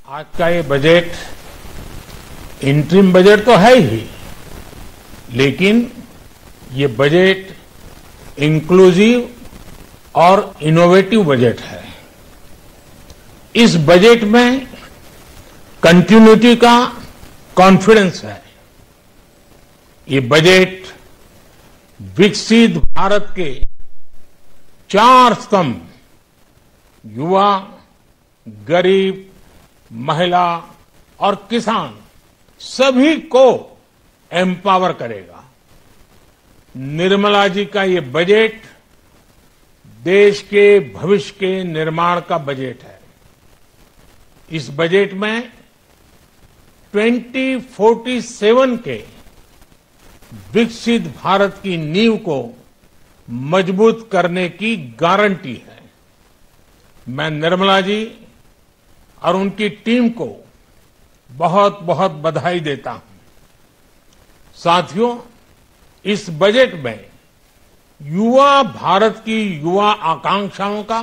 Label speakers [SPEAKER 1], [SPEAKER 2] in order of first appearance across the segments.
[SPEAKER 1] आज का ये बजट इंटरिम बजट तो है ही, लेकिन ये बजट इंक्लूसिव और इनोवेटिव बजट है। इस बजट में कंटिन्यूटी का कॉन्फिडेंस है। ये बजट विकसित भारत के 4 स्तंभ युवा, गरीब, महिला और किसान सभी को एम्पावर करेगा। निर्मला जी का ये बजट देश के भविष्य के निर्माण का बजट है। इस बजट में 2047 के विकसित भारत की नींव को मजबूत करने की गारंटी है। मैं निर्मला जी और उनकी टीम को बहुत बहुत बधाई देता हूं। साथियों, इस बजट में युवा भारत की युवा आकांक्षाओं का,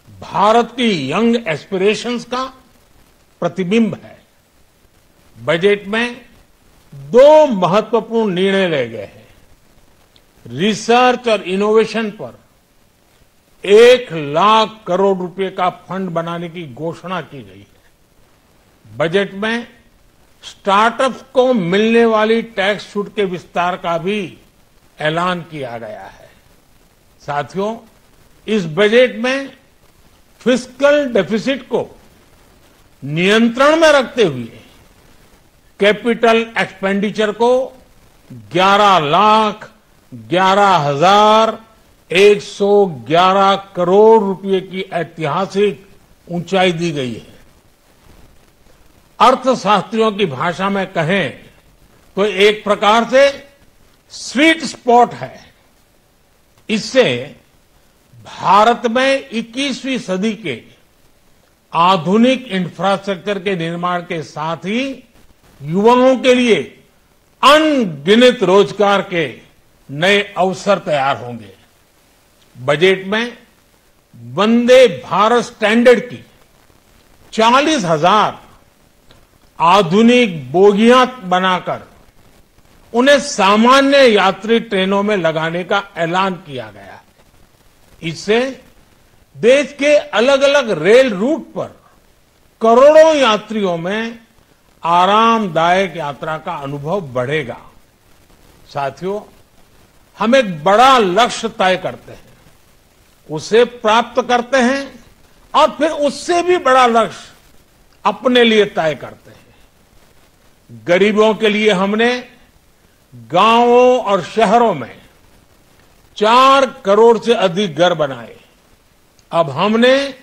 [SPEAKER 1] भारत की यंग एस्पिरेशंस का प्रतिबिंब है। बजट में 2 महत्वपूर्ण निर्णय लिए गए हैं। रिसर्च और इनोवेशन पर 1 लाख करोड़ रुपए का फंड बनाने की घोषणा की गई है। बजट में स्टार्टअप्स को मिलने वाली टैक्स छूट के विस्तार का भी ऐलान किया गया है। साथियों, इस बजट में फिस्कल डेफिसिट को नियंत्रण में रखते हुए कैपिटल एक्सपेंडिचर को 11,11,111 करोड़ रुपए की ऐतिहासिक ऊंचाई दी गई है। अर्थशास्त्रियों की भाषा में कहें तो एक प्रकार से स्वीट स्पॉट है। इससे भारत में 21वीं सदी के आधुनिक इंफ्रास्ट्रक्चर के निर्माण के साथ ही युवाओं के लिए अनगिनत रोजगार के नए अवसर तैयार होंगे। बजट में वंदे भारत स्टैंडर्ड की 40,000 आधुनिक बोगियां बनाकर उन्हें सामान्य यात्री ट्रेनों में लगाने का ऐलान किया गया है। इससे देश के अलग अलग रेल रूट पर करोड़ों यात्रियों में आरामदायक यात्रा का अनुभव बढ़ेगा। साथियों, हम एक बड़ा लक्ष्य तय करते हैं, उसे प्राप्त करते हैं और फिर उससे भी बड़ा लक्ष्य अपने लिए तय करते हैं। गरीबों के लिए हमने गांवों और शहरों में 4 करोड़ से अधिक घर बनाए। अब हमने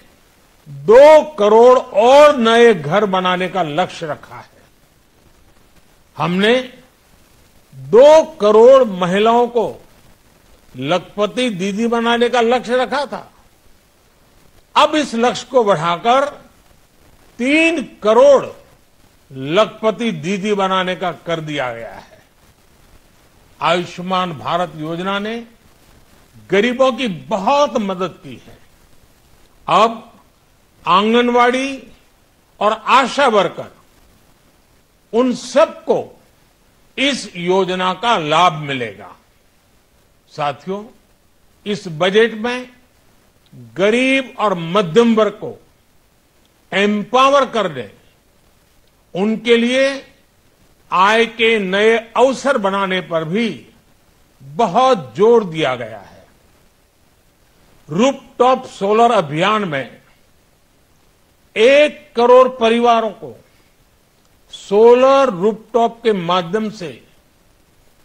[SPEAKER 1] 2 करोड़ और नए घर बनाने का लक्ष्य रखा है। हमने 2 करोड़ महिलाओं को लखपति दीदी बनाने का लक्ष्य रखा था। अब इस लक्ष्य को बढ़ाकर 3 करोड़ लखपति दीदी बनाने का कर दिया गया है। आयुष्मान भारत योजना ने गरीबों की बहुत मदद की है। अब आंगनवाड़ी और आशा वर्कर, उन सबको इस योजना का लाभ मिलेगा। साथियों, इस बजट में गरीब और मध्यम वर्ग को एम्पावर करने, उनके लिए आय के नए अवसर बनाने पर भी बहुत जोर दिया गया है। रूफटॉप सोलर अभियान में 1 करोड़ परिवारों को सोलर रूफटॉप के माध्यम से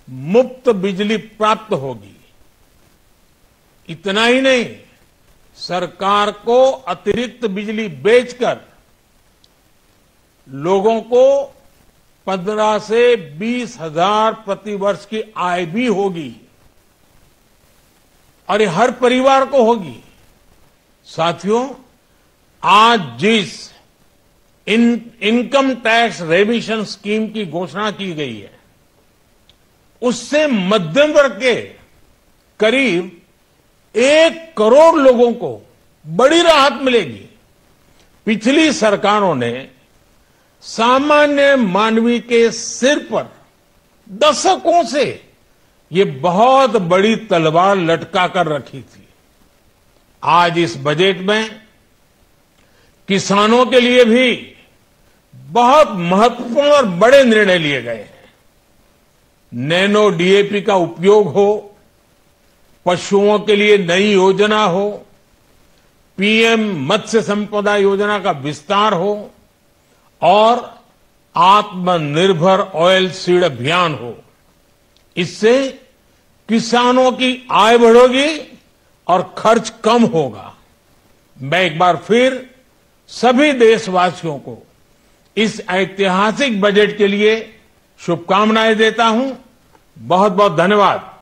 [SPEAKER 1] मुफ्त बिजली प्राप्त होगी। इतना ही नहीं, सरकार को अतिरिक्त बिजली बेचकर लोगों को 15 से 20 हजार प्रति वर्ष की आय भी होगी और ये हर परिवार को होगी। साथियों, आज जिस इनकम टैक्स रेमिशन स्कीम की घोषणा की गई है, उससे मध्यम वर्ग के करीब 1 करोड़ लोगों को बड़ी राहत मिलेगी। पिछली सरकारों ने सामान्य मानवी के सिर पर दशकों से ये बहुत बड़ी तलवार लटका कर रखी थी। आज इस बजट में किसानों के लिए भी बहुत महत्वपूर्ण और बड़े निर्णय लिए गए हैं। नैनो डीएपी का उपयोग हो, पशुओं के लिए नई योजना हो, पीएम मत्स्य संपदा योजना का विस्तार हो और आत्मनिर्भर ऑयल सीड अभियान हो। इससे किसानों की आय बढ़ेगी और खर्च कम होगा। मैं एक बार फिर सभी देशवासियों को इस ऐतिहासिक बजट के लिए शुभकामनाएं देता हूं। बहुत बहुत धन्यवाद।